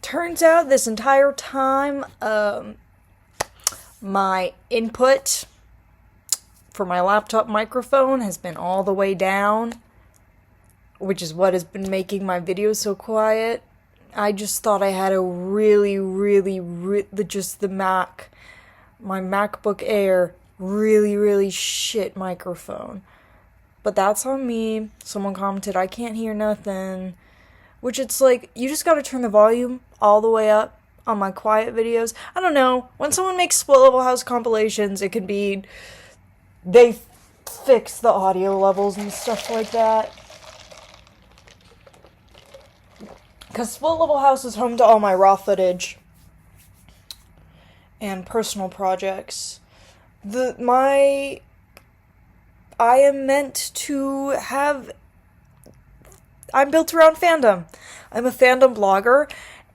turns out this entire time, my input for my laptop microphone has been all the way down, which is what has been making my videos so quiet. I just thought I had a really, just my MacBook Air, really shit microphone. But that's on me. Someone commented, I can't hear nothing. Which it's like, you just gotta turn the volume all the way up on my quiet videos. I don't know. When someone makes Split Level House compilations, it can be, they fix the audio levels and stuff like that. Because Split Level House is home to all my raw footage and personal projects. I am meant to have... I'm built around fandom. I'm a fandom blogger,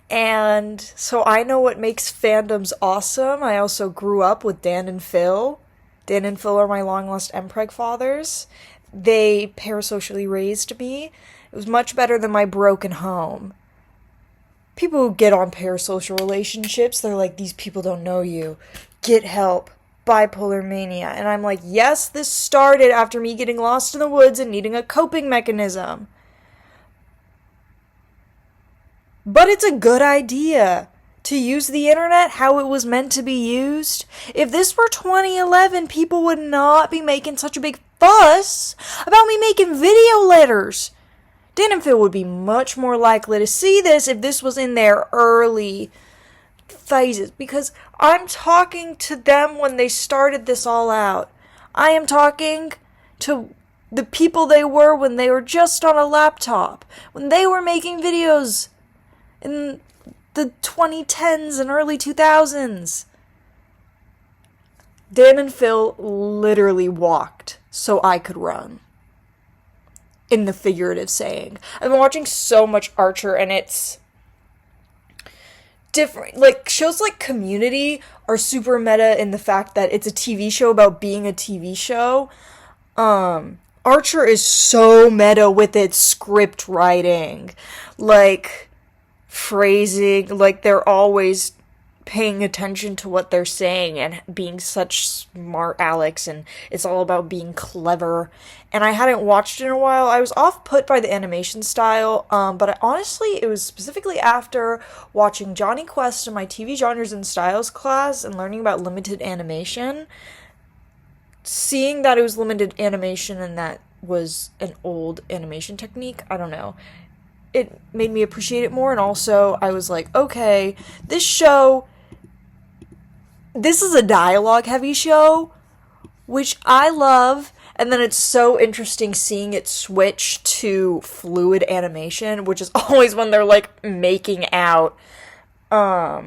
and so I know what makes fandoms awesome. I also grew up with Dan and Phil. Dan and Phil are my long-lost MPreg fathers. They parasocially raised me. It was much better than my broken home. People who get on parasocial relationships, they're like, these people don't know you. Get help. Bipolar mania. And I'm like, yes, this started after me getting lost in the woods and needing a coping mechanism. But it's a good idea to use the internet how it was meant to be used. If this were 2011, people would not be making such a big fuss about me making video letters. Dan and Phil would be much more likely to see this if this was in their early phases, because I'm talking to them when they started this all out. I am talking to the people they were when they were just on a laptop, when they were making videos in the 2010s and early 2000s. Dan and Phil literally walked so I could run. In the figurative saying. I've been watching so much Archer, and it's different. Like, shows like Community are super meta in the fact that it's a TV show about being a TV show. Archer is so meta with its script writing. Like, phrasing. Like, they're always paying attention to what they're saying and being such smart Alex, and it's all about being clever. And I hadn't watched it in a while. I was off-put by the animation style, but honestly, it was specifically after watching Johnny Quest in my TV Genres and Styles class and learning about limited animation, seeing that it was limited animation and that was an old animation technique, I don't know. It made me appreciate it more, and also I was like, okay, this is a dialogue-heavy show, which I love, and then it's so interesting seeing it switch to fluid animation, which is always when they're, like, making out. But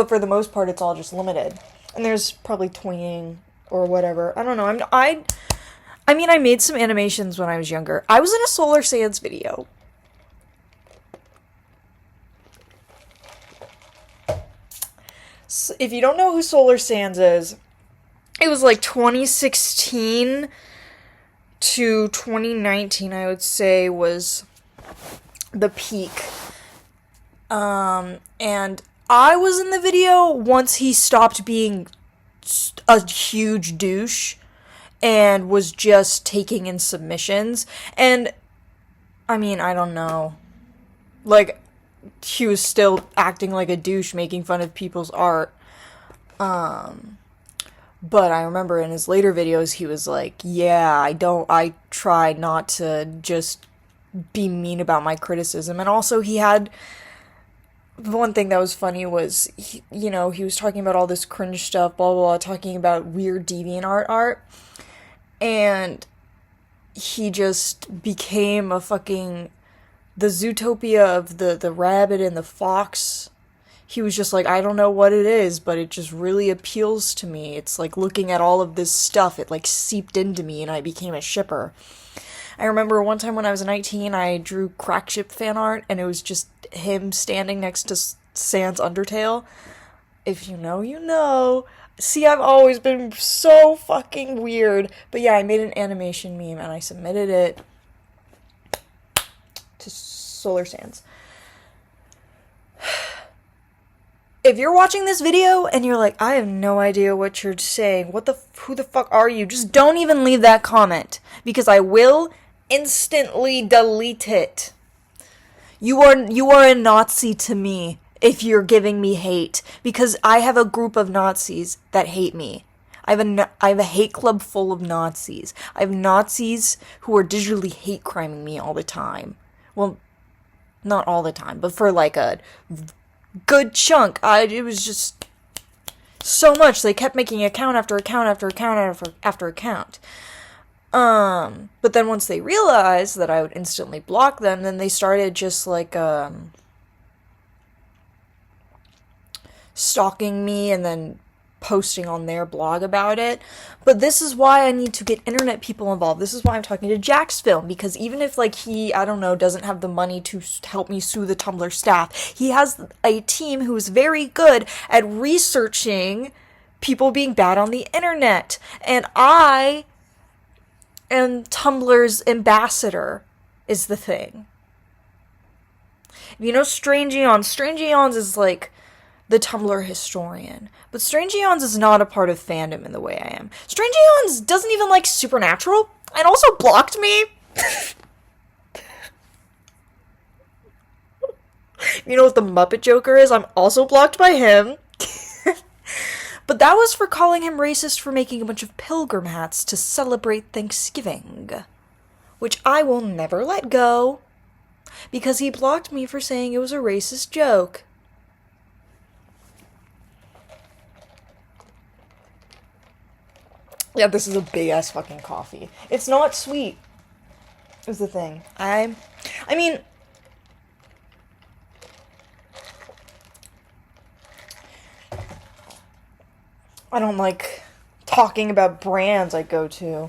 for the most part, it's all just limited. And there's probably twinging or whatever. I don't know. I mean, I made some animations when I was younger. I was in a Solar Sands video. So if you don't know who Solar Sands is, it was like 2016 to 2019, I would say, was the peak. And I was in the video once he stopped being a huge douche and was just taking in submissions. And, I mean, I don't know. Like, he was still acting like a douche, making fun of people's art. But I remember in his later videos, he was like, yeah, I try not to just be mean about my criticism. And also he had, one thing that was funny was, he was talking about all this cringe stuff, blah, blah, blah, talking about weird DeviantArt art. And he just became a fucking, the Zootopia of the rabbit and the fox. He was just like, I don't know what it is, but it just really appeals to me. It's like looking at all of this stuff, it like seeped into me and I became a shipper. I remember one time when I was 19, I drew Crack Ship fan art, and it was just him standing next to Sans Undertale. If you know, you know. See, I've always been so fucking weird. But yeah, I made an animation meme and I submitted it to Solar Sands. if you're watching this video and you're like, I have no idea what you're saying, who the fuck are you? Just don't even leave that comment, because I will instantly delete it. You are a Nazi to me if you're giving me hate, because I have a group of Nazis that hate me. I have a hate club full of Nazis. I have Nazis who are digitally hate criming me all the time. Well, not all the time, but for like a good chunk. It was just so much. They kept making account after account after account after account. But then once they realized that I would instantly block them, then they started just like stalking me and then posting on their blog about it. But this is why I need to get internet people involved. This is why I'm talking to Jacksfilm, because even if like he, I don't know, doesn't have the money to help me sue the Tumblr staff, he has a team who is very good at researching people being bad on the internet. And I am Tumblr's ambassador is the thing. You know, Strange Eons is like the Tumblr historian. But Strange Eons is not a part of fandom in the way I am. Strange Eons doesn't even like Supernatural, and also blocked me. You know what the Muppet Joker is? I'm also blocked by him. But that was for calling him racist for making a bunch of pilgrim hats to celebrate Thanksgiving. Which I will never let go, because he blocked me for saying it was a racist joke. Yeah, this is a big-ass fucking coffee. It's not sweet, is the thing. I mean, I don't like talking about brands I go to.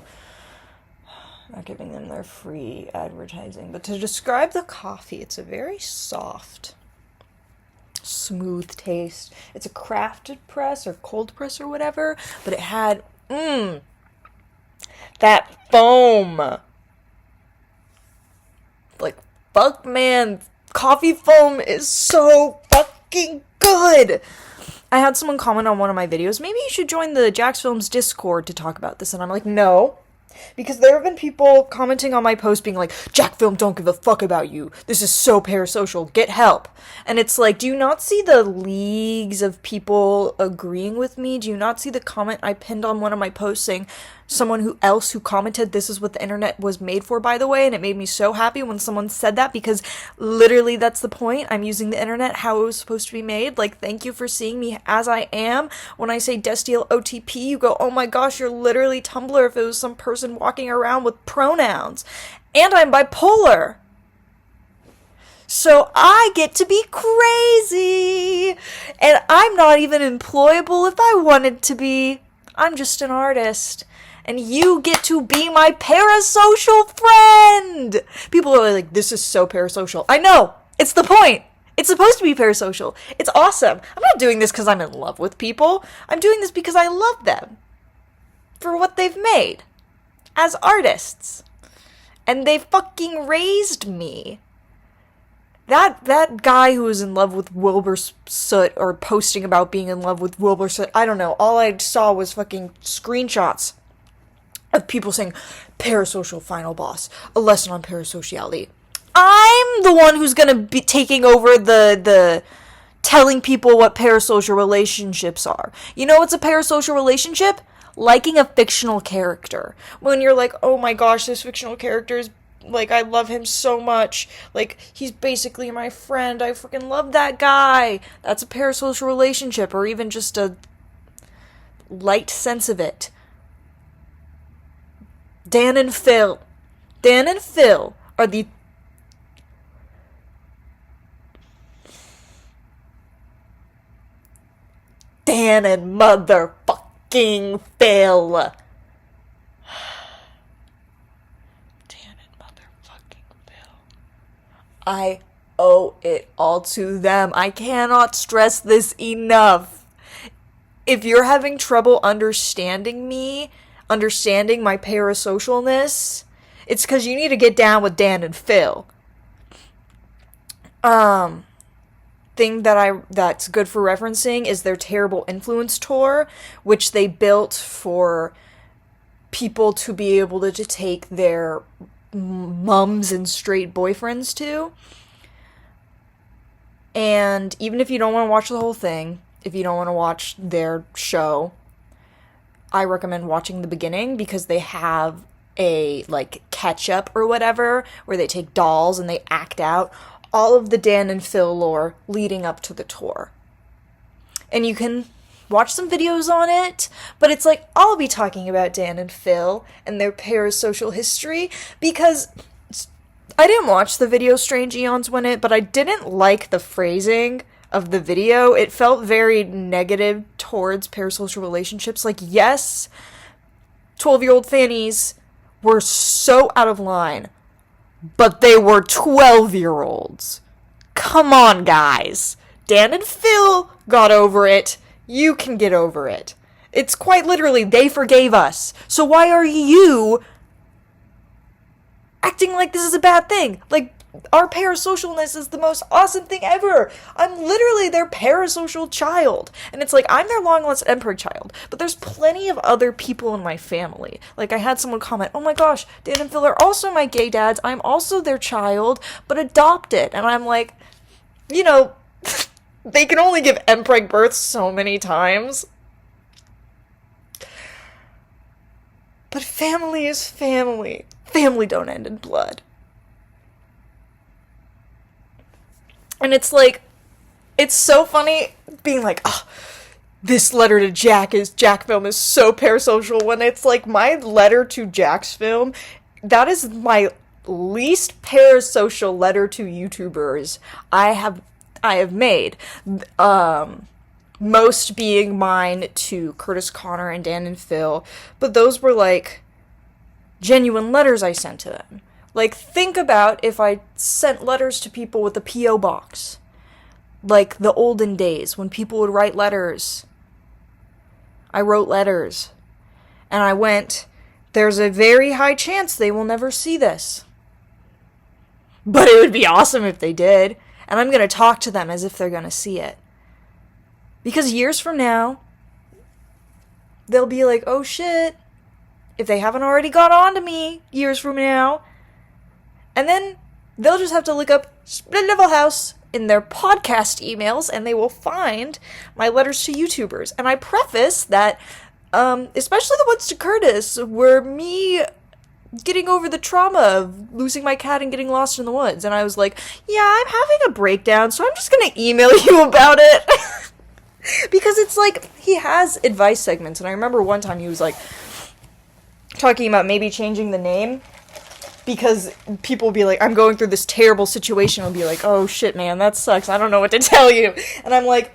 Not giving them their free advertising. But to describe the coffee, it's a very soft, smooth taste. It's a crafted press or cold press or whatever, but it had that foam. Like, fuck, man. Coffee foam is so fucking good. I had someone comment on one of my videos, maybe you should join the Jacksfilm's Discord to talk about this. And I'm like, no. Because there have been people commenting on my post being like, Jackfilm don't give a fuck about you. This is so parasocial. Get help. And it's like, do you not see the leagues of people agreeing with me? Do you not see the comment I pinned on one of my posts saying someone else who commented, this is what the internet was made for, by the way? And it made me so happy when someone said that, because literally that's the point. I'm using the internet how it was supposed to be made. Like, thank you for seeing me as I am. When I say Destiel OTP, you go, oh my gosh, you're literally Tumblr if it was some person walking around with pronouns. And I'm bipolar. So I get to be crazy. And I'm not even employable if I wanted to be. I'm just an artist. And you get to be my parasocial friend. People are like, this is so parasocial. I know. It's the point. It's supposed to be parasocial. It's awesome. I'm not doing this because I'm in love with people. I'm doing this because I love them for what they've made as artists. And they fucking raised me. That guy who was in love with Wilbur Soot, or posting about being in love with Wilbur Soot, I don't know. All I saw was fucking screenshots of people saying, parasocial final boss, a lesson on parasociality. I'm the one who's gonna be taking over the telling people what parasocial relationships are. You know what's a parasocial relationship? Liking a fictional character. When you're like, oh my gosh, this fictional character is, like, I love him so much. Like, he's basically my friend. I freaking love that guy. That's a parasocial relationship, or even just a light sense of it. Dan and Phil are the Dan and motherfucking Phil. Dan and motherfucking Phil. I owe it all to them. I cannot stress this enough. If you're having trouble understanding me, understanding my parasocialness, it's because you need to get down with Dan and Phil. thing that's good for referencing is their Terrible Influence tour, which they built for people to be able to take their mums and straight boyfriends to. And even if you don't want to watch the whole thing, if you don't want to watch their show, I recommend watching the beginning, because they have a, like, catch-up or whatever, where they take dolls and they act out all of the Dan and Phil lore leading up to the tour. And you can watch some videos on it, but it's like, I'll be talking about Dan and Phil and their parasocial history, because I didn't watch the video Strange Eons Win It, but I didn't like the phrasing of the video. It felt very negative towards parasocial relationships. Like, yes, 12-year-old fannies were so out of line, but they were 12-year-olds. Come on, guys. Dan and Phil got over it. You can get over it. It's quite literally, they forgave us. So why are you acting like this is a bad thing? Like, our parasocialness is the most awesome thing ever. I'm literally their parasocial child. And it's like, I'm their long-lost emperor child. But there's plenty of other people in my family. Like, I had someone comment, oh my gosh, Dan and Phil are also my gay dads. I'm also their child, but adopted. And I'm like, you know, they can only give empreg birth so many times. But family is family. Family don't end in blood. And it's like, it's so funny being like, oh, this letter to Jack film is so parasocial, when it's like, my letter to Jack's film, that is my least parasocial letter to YouTubers I have made. Most being mine to Curtis Connor and Dan and Phil, but those were like genuine letters I sent to them. Like, think about if I sent letters to people with a P.O. box. Like the olden days when people would write letters. I wrote letters. And I went, there's a very high chance they will never see this. But it would be awesome if they did. And I'm going to talk to them as if they're going to see it. Because years from now, they'll be like, oh shit, if they haven't already got on to me years from now. And then they'll just have to look up Split Level House in their podcast emails, and they will find my letters to YouTubers. And I preface that, especially the ones to Curtis, were me getting over the trauma of losing my cat and getting lost in the woods. And I was like, yeah, I'm having a breakdown, so I'm just going to email you about it. Because it's like, he has advice segments. And I remember one time he was like, talking about maybe changing the name. Because people will be like, I'm going through this terrible situation. I'll be like, oh shit, man, that sucks. I don't know what to tell you. And I'm like,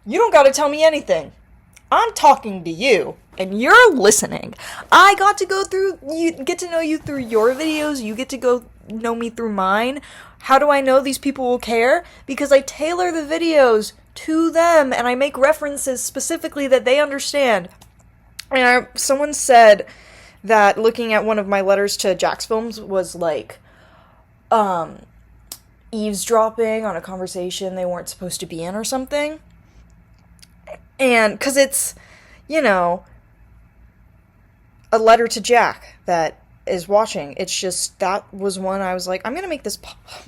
you don't gotta tell me anything. I'm talking to you, and you're listening. I got to get to know you through your videos. You get to go know me through mine. How do I know these people will care? Because I tailor the videos to them, and I make references specifically that they understand. And someone said that looking at one of my letters to Jack's films was like, eavesdropping on a conversation they weren't supposed to be in or something. And, 'cause it's, you know, a letter to Jack that is watching. It's just, that was one I was like, I'm gonna make this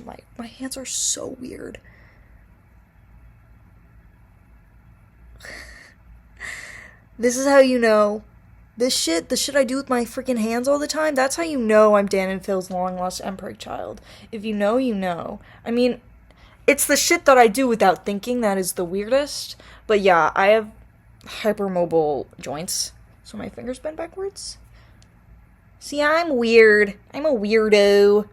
my hands are so weird. This is how you know. The shit I do with my freaking hands all the time, that's how you know I'm Dan and Phil's long-lost emperor child. If you know, you know. I mean, it's the shit that I do without thinking that is the weirdest. But yeah, I have hypermobile joints, so my fingers bend backwards. See, I'm weird. I'm a weirdo.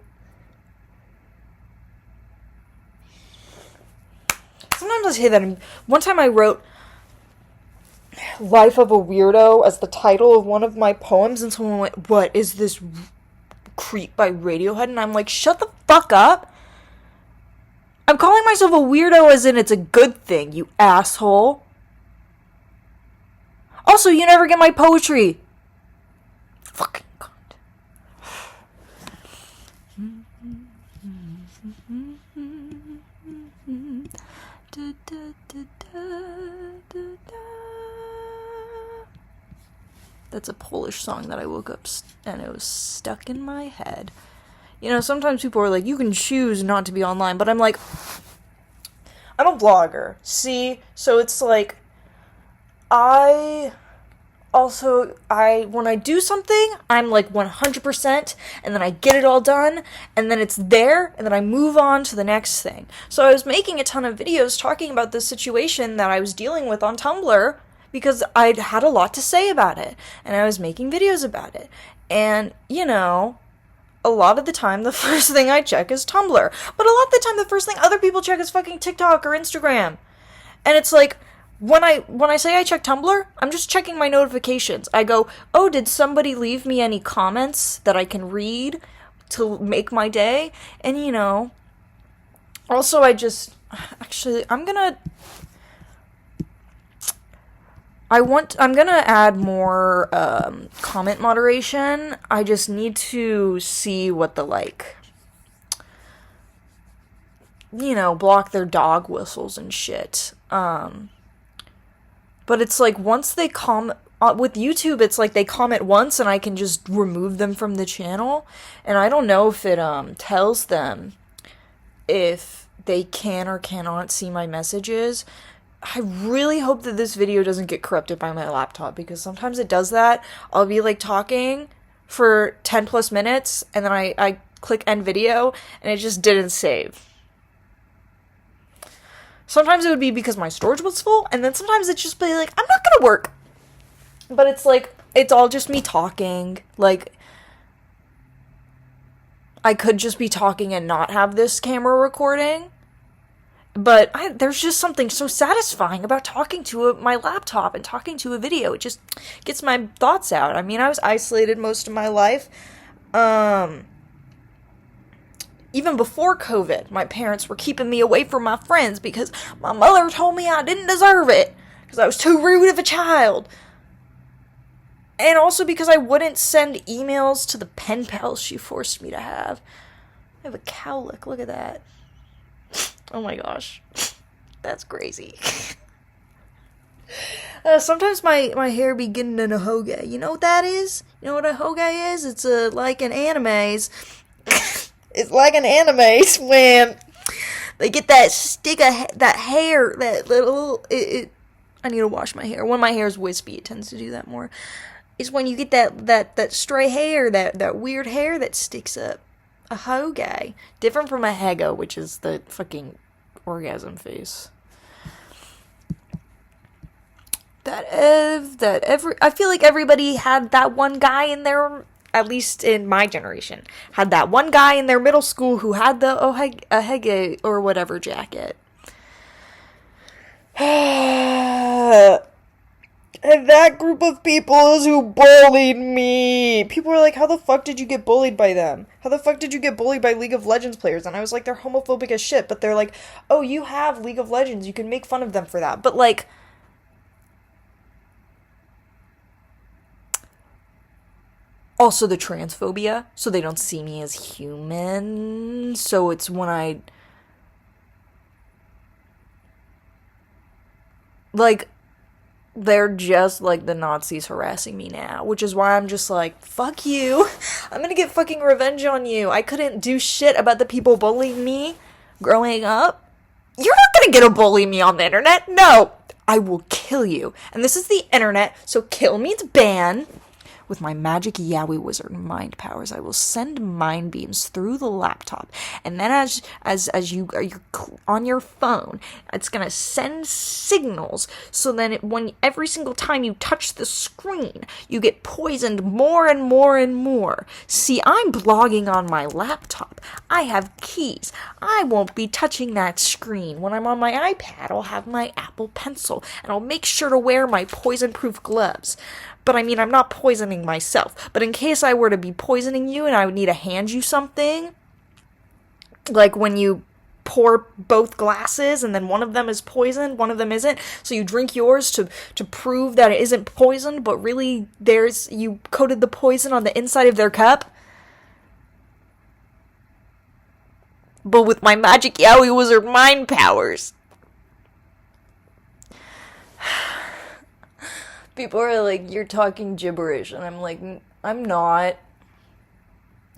Sometimes I say that. One time I wrote Life of a Weirdo as the title of one of my poems, and someone went, what is this Creep by Radiohead? And I'm like, shut the fuck up. I'm calling myself a weirdo as in it's a good thing, you asshole. Also, you never get my poetry. Fucking cunt. That's a Polish song that I woke up and it was stuck in my head. You know, sometimes people are like, you can choose not to be online, but I'm like, I'm a vlogger, see? So it's like, when I do something, I'm like 100%, and then I get it all done, and then it's there, and then I move on to the next thing. So I was making a ton of videos talking about this situation that I was dealing with on Tumblr, because I'd had a lot to say about it, and I was making videos about it. And, you know, a lot of the time, the first thing I check is Tumblr. But a lot of the time, the first thing other people check is fucking TikTok or Instagram. And it's like, when I say I check Tumblr, I'm just checking my notifications. I go, oh, did somebody leave me any comments that I can read to make my day? And, you know, also I'm gonna add more comment moderation. I just need to see what the, like, you know, block their dog whistles and shit. But it's like, once they comment, with YouTube, it's like they comment once and I can just remove them from the channel. And I don't know if it tells them if they can or cannot see my messages. I really hope that this video doesn't get corrupted by my laptop, because sometimes it does that. I'll be like talking for 10 plus minutes and then I click end video and it just didn't save. Sometimes it would be because my storage was full, and then sometimes it's just be like, I'm not gonna work. But it's like, it's all just me talking. Like, I could just be talking and not have this camera recording. But there's just something so satisfying about talking to my laptop and talking to a video. It just gets my thoughts out. I mean, I was isolated most of my life. Even before COVID, my parents were keeping me away from my friends because my mother told me I didn't deserve it because I was too rude of a child. And also because I wouldn't send emails to the pen pals she forced me to have. I have a cowlick, look at that. Oh my gosh. That's crazy. Sometimes my hair be getting in a hoge. You know what that is? You know what a hoge is? It's like an anime's. It's like an anime's when they get that stick of that hair, that little. I need to wash my hair. When my hair is wispy, it tends to do that more. It's when you get that stray hair, that weird hair that sticks up. A hoge. Different from a hego, which is the fucking orgasm face. I feel like everybody had that one guy in their, at least in my generation, had that one guy in their middle school who had the hege or whatever jacket. And that group of people is who bullied me. People were like, how the fuck did you get bullied by them? How the fuck did you get bullied by League of Legends players? And I was like, they're homophobic as shit. But they're like, oh, you have League of Legends. You can make fun of them for that. But like, also the transphobia. So they don't see me as human. So it's when I, like, they're just like the Nazis harassing me now, which is why I'm just like, fuck you. I'm gonna get fucking revenge on you. I couldn't do shit about the people bullying me growing up. You're not gonna get to bully me on the internet. No, I will kill you. And this is the internet, so kill means ban. With my magic Yowie wizard mind powers, I will send mind beams through the laptop, and then as you're on your phone, it's gonna send signals. So then, when every single time you touch the screen, you get poisoned more and more and more. See, I'm blogging on my laptop. I have keys. I won't be touching that screen. When I'm on my iPad, I'll have my Apple Pencil, and I'll make sure to wear my poison-proof gloves. But I mean, I'm not poisoning myself. But in case I were to be poisoning you and I would need to hand you something, like when you pour both glasses and then one of them is poisoned, one of them isn't, so you drink yours to prove that it isn't poisoned, but really you coated the poison on the inside of their cup. but with my magic yaoi wizard mind powers. People are like, you're talking gibberish, and I'm like, I'm not.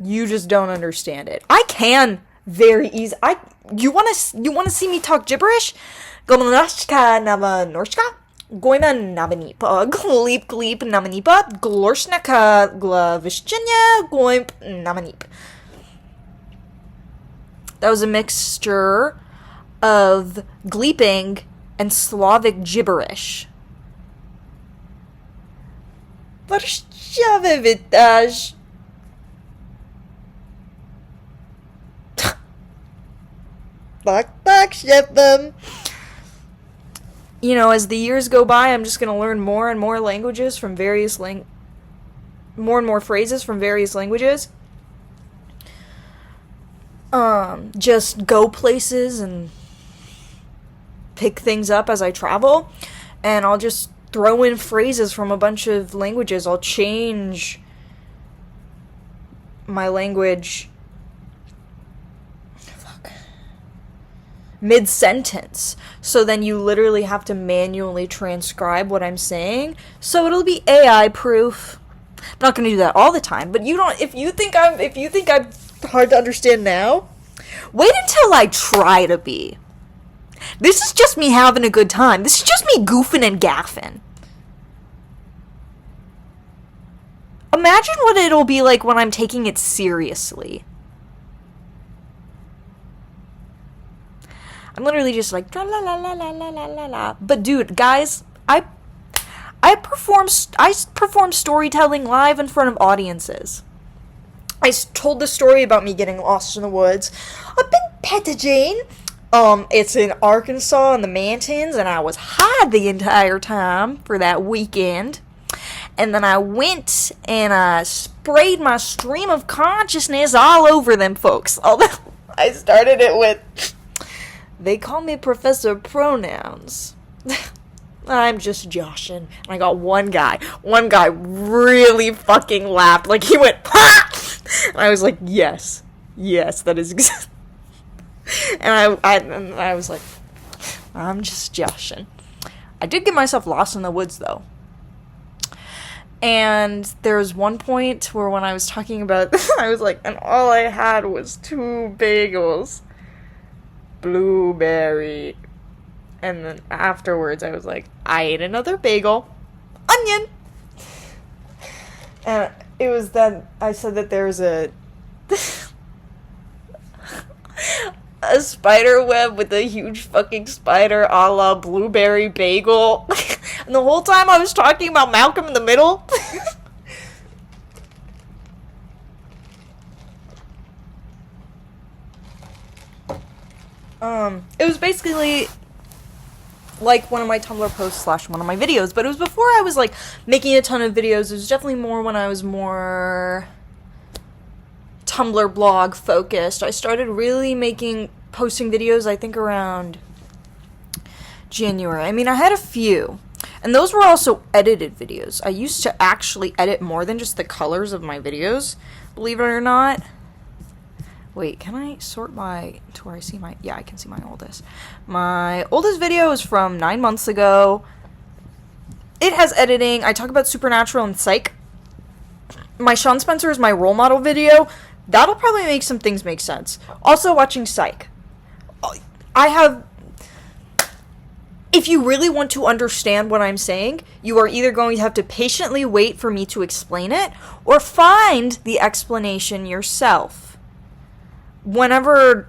You just don't understand it. I can very easy. You wanna see me talk gibberish? Glorshka navanorshka, goima navanipa, gleep gleep navanipa, glorshnaka glavishchenya, goimp navanip. That was a mixture of gleeping and Slavic gibberish. Varshavevitash. Fuck, ship them. You know, as the years go by, I'm just gonna learn more and more languages from various more and more phrases from various languages. Just go places and pick things up as I travel, and I'll just throw in phrases from a bunch of languages. I'll change my language mid-sentence, so then you literally have to manually transcribe what I'm saying, so it'll be AI proof. I'm not gonna do that all the time, but if you think I'm hard to understand now, wait until I try to be. This is just me having a good time. This is just me goofing and gaffing. Imagine what it'll be like when I'm taking it seriously. I'm literally just like, la la la la la la la la. But dude, guys, I perform storytelling live in front of audiences. I told the story about me getting lost in the woods up in Pettigene. It's in Arkansas in the mountains, and I was high the entire time for that weekend. And then I went and I sprayed my stream of consciousness all over them folks. Although I started it with, they call me Professor Pronouns. I'm just joshing. And I got one guy really fucking laughed. Like, he went, ha! And I was like, yes, that is exactly. And I was like, I'm just joshing. I did get myself lost in the woods, though. And there was one point where when I was talking about, I was like, and all I had was 2 bagels. Blueberry. And then afterwards I was like, I ate another bagel. Onion! And it was that I said that there was a spider web with a huge fucking spider a la blueberry bagel. And the whole time I was talking about Malcolm in the Middle. It was basically like one of my Tumblr posts / one of my videos, but it was before I was like making a ton of videos. It was definitely more when I was more Tumblr blog focused. I started really posting videos, I think, around January. I mean, I had a few, and those were also edited videos. I used to actually edit more than just the colors of my videos, believe it or not. Wait, can I sort to where I see yeah, I can see my oldest. My oldest video is from 9 months ago. It has editing. I talk about Supernatural and Psych. My Sean Spencer is my role model video. That'll probably make some things make sense. Also watching Psych. If you really want to understand what I'm saying, you are either going to have to patiently wait for me to explain it, or find the explanation yourself. Whenever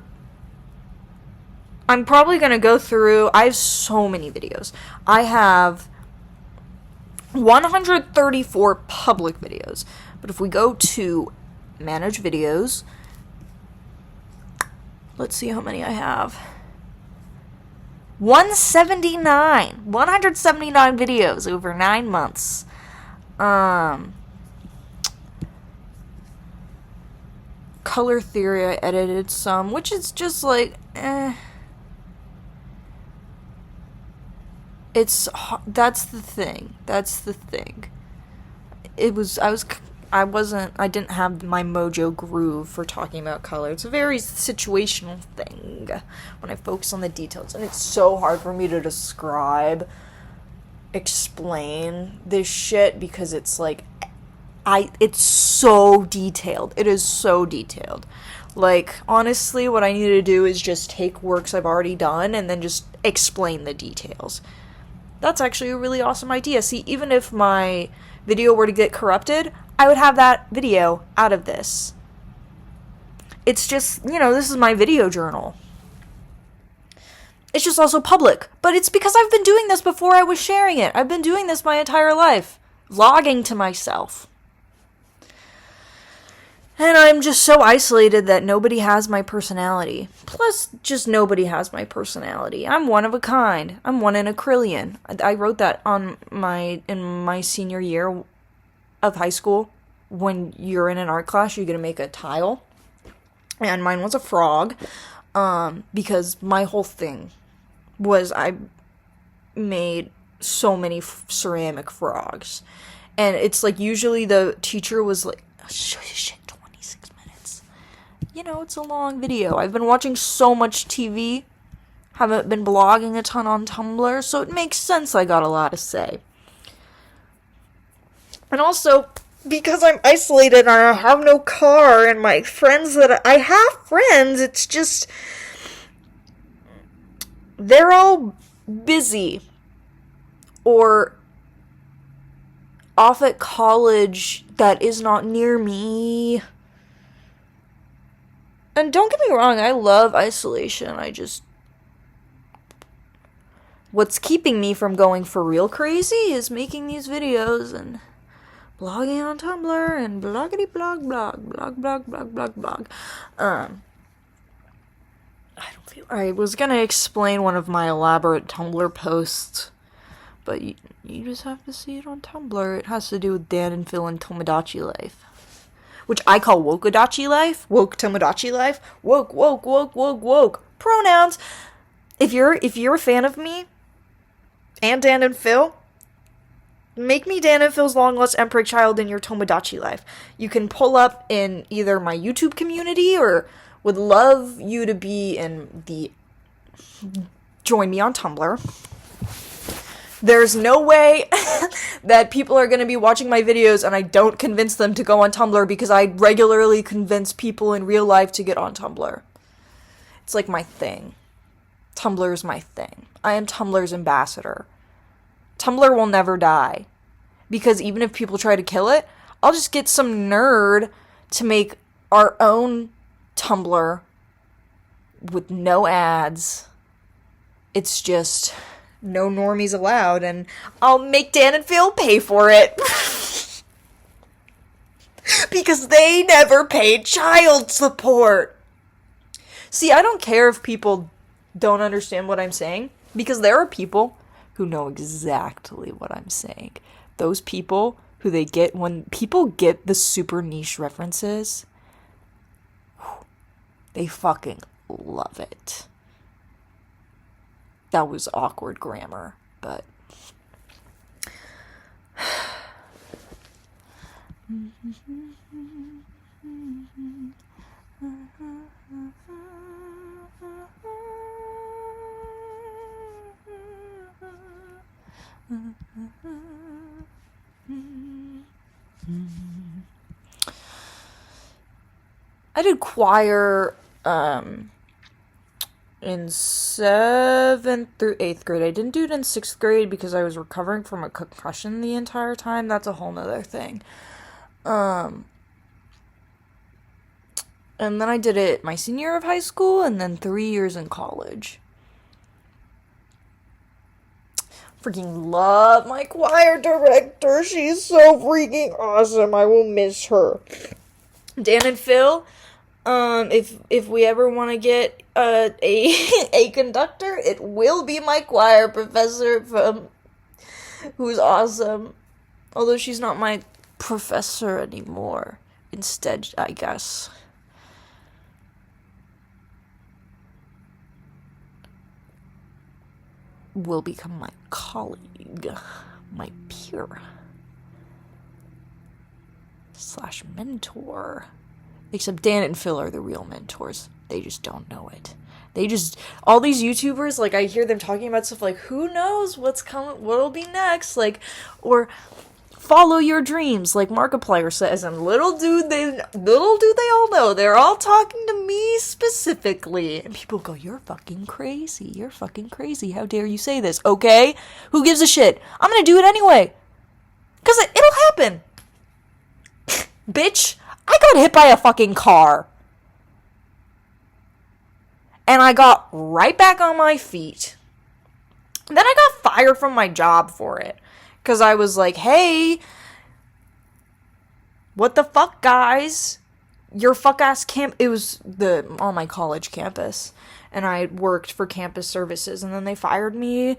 I'm probably going to go through, I have so many videos. I have 134 public videos. But if we go to manage videos, let's see how many I have. 179 videos over 9 months. Color Theory, I edited some, which is just like, that's the thing. I didn't have my mojo groove for talking about color. It's a very situational thing when I focus on the details, and it's so hard for me to explain this shit because it's like, it's so detailed. It is so detailed. Like, honestly, what I need to do is just take works I've already done and then just explain the details. That's actually a really awesome idea. See, even if my video were to get corrupted, I would have that video out of this. It's just, this is my video journal. It's just also public. But it's because I've been doing this before I was sharing it. I've been doing this my entire life. Vlogging to myself. And I'm just so isolated that nobody has my personality. Plus, just nobody has my personality. I'm one of a kind. I'm one in a trillion. I wrote that in my senior year of high school. When you're in an art class, you're going to make a tile. And mine was a frog. Because my whole thing was I made so many ceramic frogs. And it's like usually the teacher was like, shit. It's a long video. I've been watching so much TV. Haven't been blogging a ton on Tumblr, so it makes sense I got a lot to say. And also, because I'm isolated and I have no car, and my friends I have friends, it's just, they're all busy. Or off at college that is not near me. And don't get me wrong, I love isolation. What's keeping me from going for real crazy is making these videos and blogging on Tumblr and bloggity blog. I was gonna explain one of my elaborate Tumblr posts, but you just have to see it on Tumblr. It has to do with Dan and Phil and Tomodachi life. Which I call Wokodachi life. Woke Tomodachi life. Woke. Pronouns. If you're a fan of me and Dan and Phil, make me Dan and Phil's long lost emperor child in your Tomodachi life. You can pull up in either my YouTube community or would love you to be in the join me on Tumblr. There's no way that people are going to be watching my videos and I don't convince them to go on Tumblr because I regularly convince people in real life to get on Tumblr. It's like my thing. Tumblr is my thing. I am Tumblr's ambassador. Tumblr will never die. Because even if people try to kill it, I'll just get some nerd to make our own Tumblr with no ads. It's just no normies allowed, and I'll make Dan and Phil pay for it. Because they never paid child support. See, I don't care if people don't understand what I'm saying, because there are people who know exactly what I'm saying. Those people who when people get the super niche references, they fucking love it. That was awkward grammar, but I did choir in 7th through 8th grade. I didn't do it in 6th grade because I was recovering from a concussion the entire time. That's a whole nother thing. And then I did it my senior year of high school and then 3 years in college. Freaking love my choir director. She's so freaking awesome. I will miss her. Dan and Phil, if we ever want to get a conductor, it will be my choir professor who's awesome. Although she's not my professor anymore. Instead, I guess, will become my colleague, my peer. slash mentor. Except Dan and Phil are the real mentors. They just don't know it. All these YouTubers, like, I hear them talking about stuff like, who knows what's coming, what'll be next, like, or follow your dreams, like Markiplier says, and little do they all know, they're all talking to me specifically. And people go, you're fucking crazy, how dare you say this? Okay, who gives a shit? I'm gonna do it anyway, because it'll happen. Bitch, I got hit by a fucking car. And I got right back on my feet. Then I got fired from my job for it. Because I was like, hey, what the fuck, guys? Your fuck-ass it was on my college campus. And I worked for campus services. And then they fired me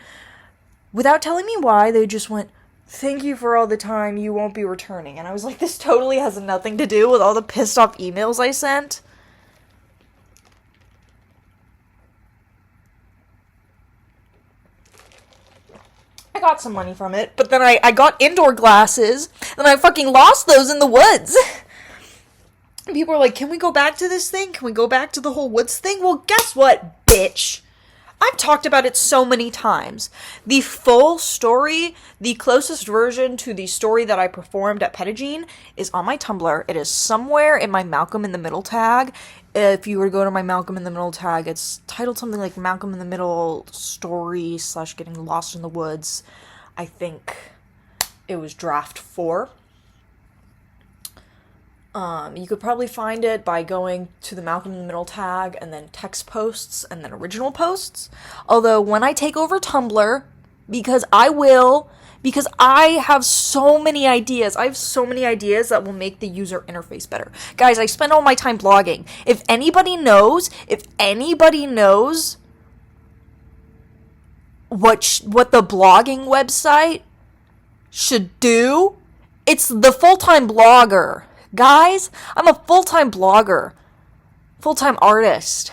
without telling me why. They just went, thank you for all the time. You won't be returning. And I was like, this totally has nothing to do with all the pissed off emails I sent. I got some money from it, but then I got indoor glasses, and I fucking lost those in the woods. And people are like, can we go back to this thing? Can we go back to the whole woods thing? Well, guess what, bitch? I've talked about it so many times. The full story, the closest version to the story that I performed at Pettigene is on my Tumblr. It is somewhere in my Malcolm in the Middle tag. If you were to go to my Malcolm in the Middle tag, it's titled something like Malcolm in the Middle story / getting lost in the woods. I think it was draft 4. You could probably find it by going to the Malcolm in the Middle tag and then text posts and then original posts. Although when I take over Tumblr, because I have so many ideas. I have so many ideas that will make the user interface better. Guys, I spend all my time blogging. If anybody knows what the blogging website should do, it's the full-time blogger. Guys, I'm a full-time blogger. Full-time artist.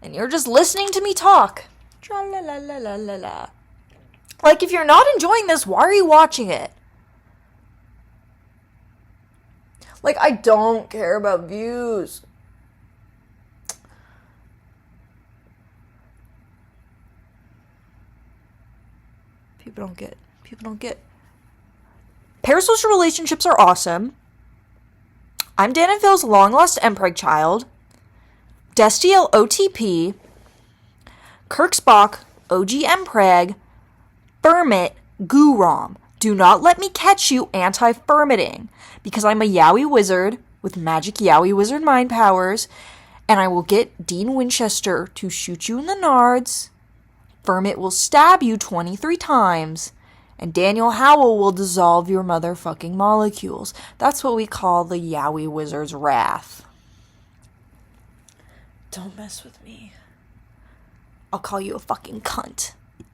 And you're just listening to me talk. Tra-la-la-la-la-la-la. Like, if you're not enjoying this, why are you watching it? Like, I don't care about views. People don't get. Parasocial relationships are awesome. I'm Dan and Phil's long-lost Mpreg child. Destiel OTP. Kirksbach OG Mpreg. Fermit Gurom. Do not let me catch you anti-fermiting, because I'm a Yowie wizard with magic Yowie wizard mind powers, and I will get Dean Winchester to shoot you in the nards. Fermit will stab you 23 times, and Daniel Howell will dissolve your motherfucking molecules. That's what we call the Yowie Wizard's wrath. Don't mess with me. I'll call you a fucking cunt.